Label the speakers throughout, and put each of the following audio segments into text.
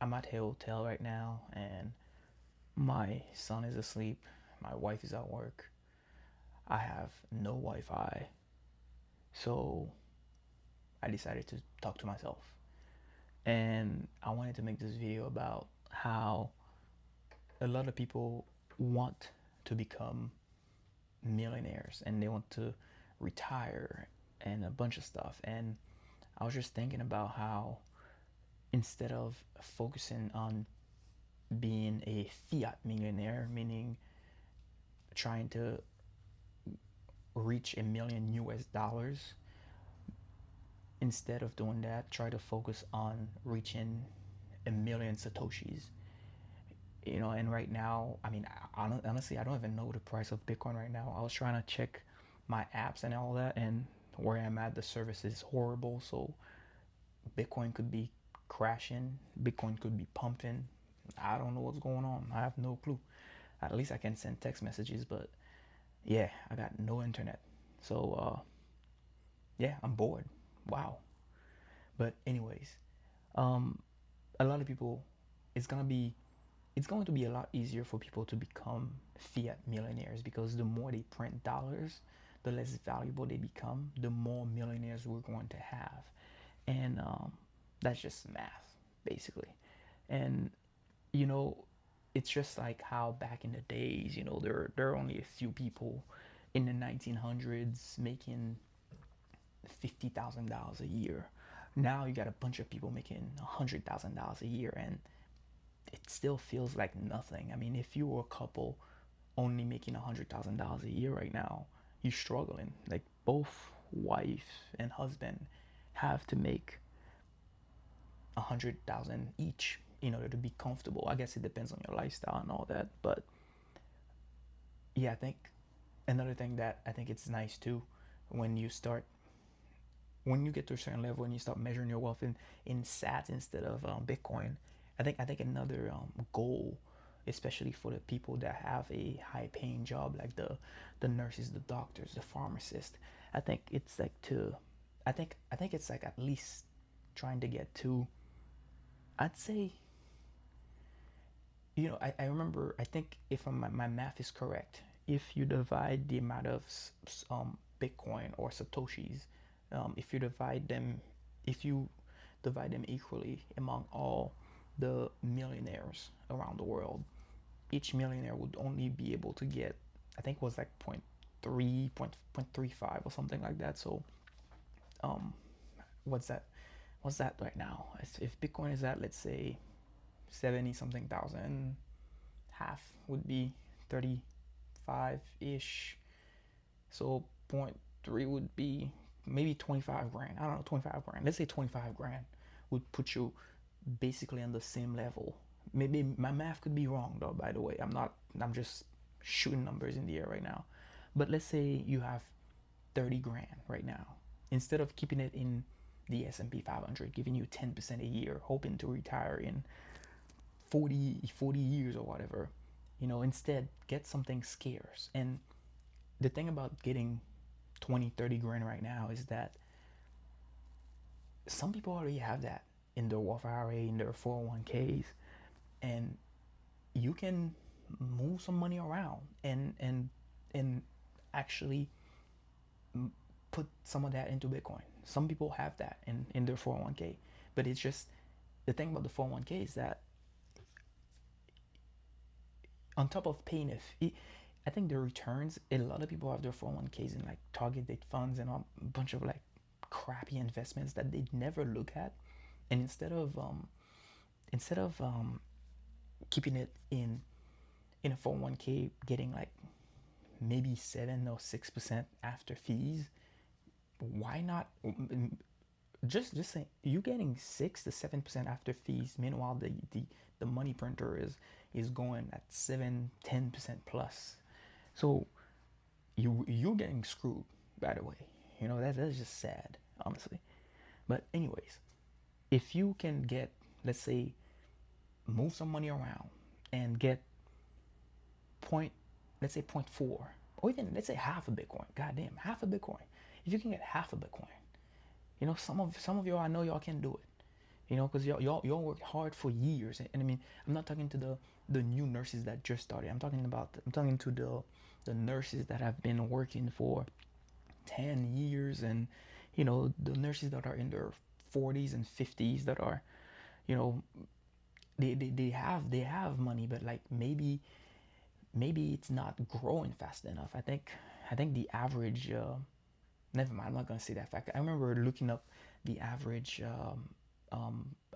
Speaker 1: I'm at a hotel right now, and my son is asleep. My wife is at work. I have no Wi-Fi, so I decided to talk to myself. And I wanted to make this video about how a lot of people want to become millionaires and they want to retire and a bunch of stuff. And I was just thinking about how instead of focusing on being a fiat millionaire, meaning trying to reach $1 million, instead of doing that, try to focus on reaching 1 million Satoshis. And right now, I mean, honestly, I don't even know the price of Bitcoin right now. I was trying to check my apps and all that, and where I'm at, the service is horrible. So Bitcoin could be crashing, Bitcoin could be pumping. I don't know what's going on. I have no clue. At least I can send text messages, but yeah, I got no internet. So yeah, I'm bored. Wow. But anyways, um, a lot of people, it's gonna be it's going to be a lot easier for people to become fiat millionaires because the more they print dollars, the less valuable they become, the more millionaires we're going to have. And that's just math, basically. And, you know, it's just like how back in the days, there are only a few people in the 1900s making $50,000 a year. Now you got a bunch of people making $100,000 a year, and it still feels like nothing. I mean, if you were a couple only making $100,000 a year right now, you're struggling. Like both wife and husband have to make 100,000 each in order to be comfortable. I guess it depends on your lifestyle and all that, but yeah, I think another thing that I think it's nice too, when you start when you get to a certain level and you start measuring your wealth in sats instead of Bitcoin, I think another goal, especially for the people that have a high paying job like the nurses, the doctors, the pharmacists, I think it's like to I think it's like at least trying to get to, I'd say, I remember, I think if my math is correct, if you divide the amount of Bitcoin or Satoshis, if you divide them, if you divide them equally among all the millionaires around the world, each millionaire would only be able to get, I think it was like point 0.3, 0.35 or something like that. So, um, what's that? What's that right now? If Bitcoin is at, let's say, 70 something thousand, half would be 35 ish. So point 0.3 would be maybe 25 grand. I don't know, 25 grand. Let's say 25 grand would put you basically on the same level. Maybe my math could be wrong though, by the way. I'm just shooting numbers in the air right now. But let's say you have 30 grand right now. Instead of keeping it in the S&P 500, giving you 10% a year, hoping to retire in 40 years or whatever, instead get something scarce. And the thing about getting 20, 30 grand right now is that some people already have that in their Roth IRA, in their 401ks, and you can move some money around and actually put some of that into Bitcoin. Some people have that in their 401k, but it's just, the thing about the 401k is that on top of paying a fee, I think the returns, a lot of people have their 401ks in like target date funds and a bunch of like crappy investments that they never look at. And instead of keeping it in a 401k, getting like maybe 7 or 6% after fees, why not just say you getting 6 to 7% after fees? Meanwhile, the money printer is going at 7-10% plus. So you're getting screwed. By the way, that's just sad, honestly. But anyways, if you can get, let's say, move some money around and get let's say point 0.4, or even let's say half a Bitcoin. Goddamn, half a Bitcoin. If you can get half a Bitcoin, some of y'all, I know y'all can do it. You know, because y'all worked hard for years, and I mean, I'm not talking to the new nurses that just started. I'm talking to the nurses that have been working for 10 years, and you know, the nurses that are in their 40s and 50s that are, you know, they have money, but like maybe it's not growing fast enough. I think the average never mind, I'm not gonna say that fact. I remember looking up the average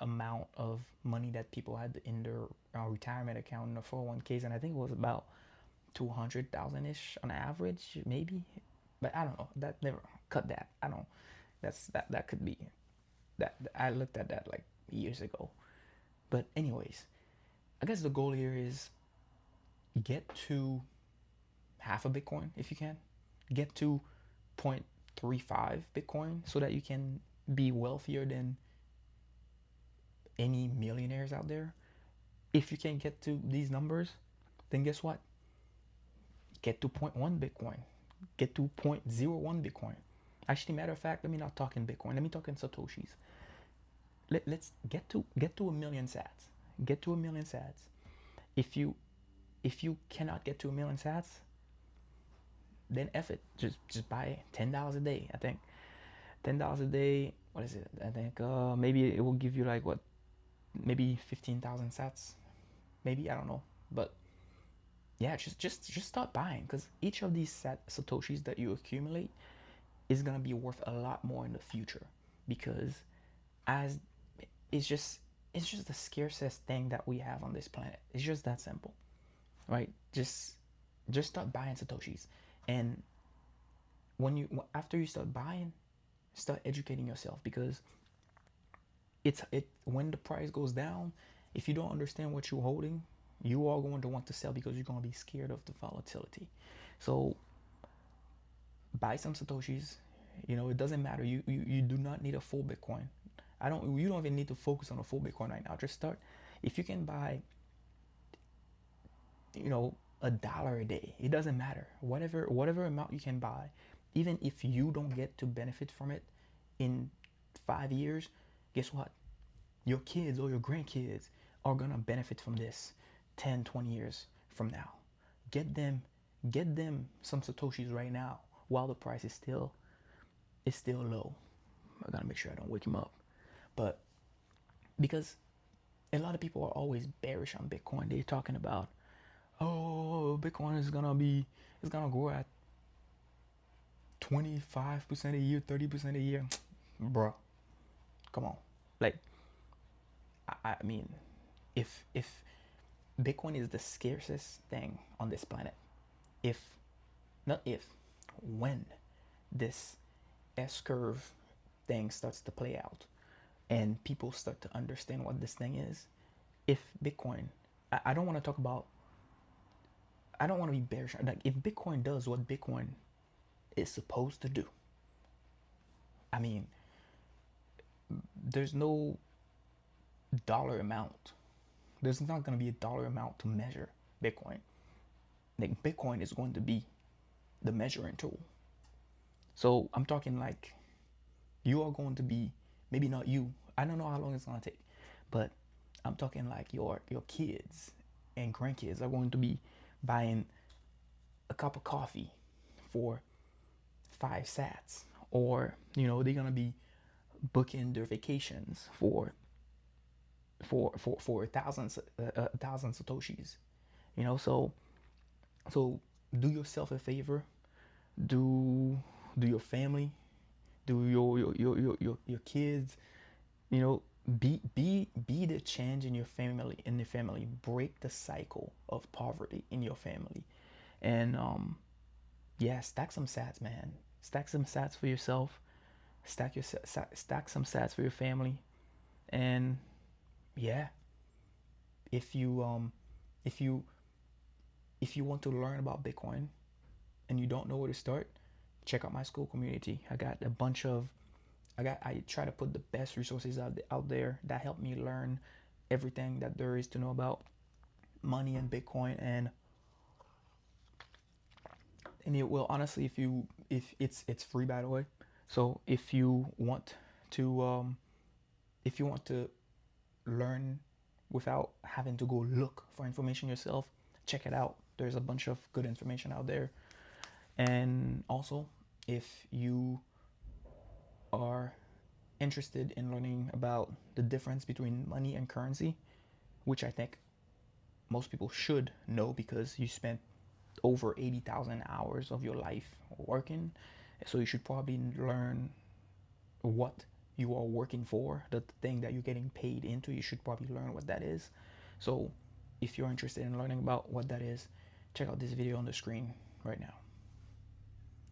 Speaker 1: amount of money that people had in their retirement account in the 401ks, and I think it was about 200,000 ish on average, maybe. But I don't know. That never cut that. I don't. That could be that. I looked at that like years ago. But anyways, I guess the goal here is get to half a Bitcoin if you can. Get to 0.35 Bitcoin so that you can be wealthier than any millionaires out there. If you can get to these numbers, then guess what? Get to zero point 0.1 Bitcoin. Get to 0.01 Bitcoin. Actually, matter of fact, let me not talk in Bitcoin. Let me talk in Satoshis. Let's get to a million sats. Get to a million sats. If you cannot get to a million sats, then F it. Just buy $10 a day. I think $10 a day. What is it? I think maybe it will give you like what, maybe 15,000 sats. Maybe, I don't know. But yeah, just start buying, because each of these satoshis that you accumulate is gonna be worth a lot more in the future, because as it's just the scarcest thing that we have on this planet. It's just that simple, right? Just start buying satoshis, and after you start buying, start educating yourself, because when the price goes down, if you don't understand what you're holding, you are going to want to sell, because you're going to be scared of the volatility. So buy some satoshis. You know, it doesn't matter. You do not need a full Bitcoin. You don't even need to focus on a full Bitcoin right now. Just start. If you can buy, you know, $1 a day, it doesn't matter. Whatever amount you can buy, even if you don't get to benefit from it in 5 years, guess what? Your kids or your grandkids are gonna benefit from this 10, 20 years from now. Get them some satoshis right now while the price is still low. I gotta make sure I don't wake him up. But because a lot of people are always bearish on Bitcoin. They're talking about, oh, Bitcoin is gonna grow at 25% a year, 30% a year. Bro, come on. Like, I mean, if Bitcoin is the scarcest thing on this planet, when this S curve thing starts to play out and people start to understand what this thing is, if Bitcoin, I don't want to talk about, I don't want to be bearish. Like, if Bitcoin does what Bitcoin is supposed to do, I mean, there's no dollar amount. There's not going to be a dollar amount to measure Bitcoin. Like, Bitcoin is going to be the measuring tool. So I'm talking like, you are going to be, maybe not you, I don't know how long it's going to take, but I'm talking like your kids and grandkids are going to be buying a cup of coffee for 5 sats, or you know, they're gonna be booking their vacations for 1,000 satoshis. You know, so do yourself a favor, do your family, do your kids, you know, be the change in your family. Break the cycle of poverty in your family. And yeah, stack some sats, man. Stack some sats for yourself. Stack some sats for your family. And yeah, if you if you want to learn about Bitcoin and you don't know where to start, check out my school community. I got a bunch of I try to put the best resources out there that help me learn everything that there is to know about money and Bitcoin. And it will, honestly, if it's free, by the way. So if you want to learn without having to go look for information yourself, check it out. There's a bunch of good information out there. And also, if you are interested in learning about the difference between money and currency, which I think most people should know because you spent over 80,000 hours of your life working, so you should probably learn what you are working for, the thing that you're getting paid into. You should probably learn what that is. So if you're interested in learning about what that is, check out this video on the screen right now.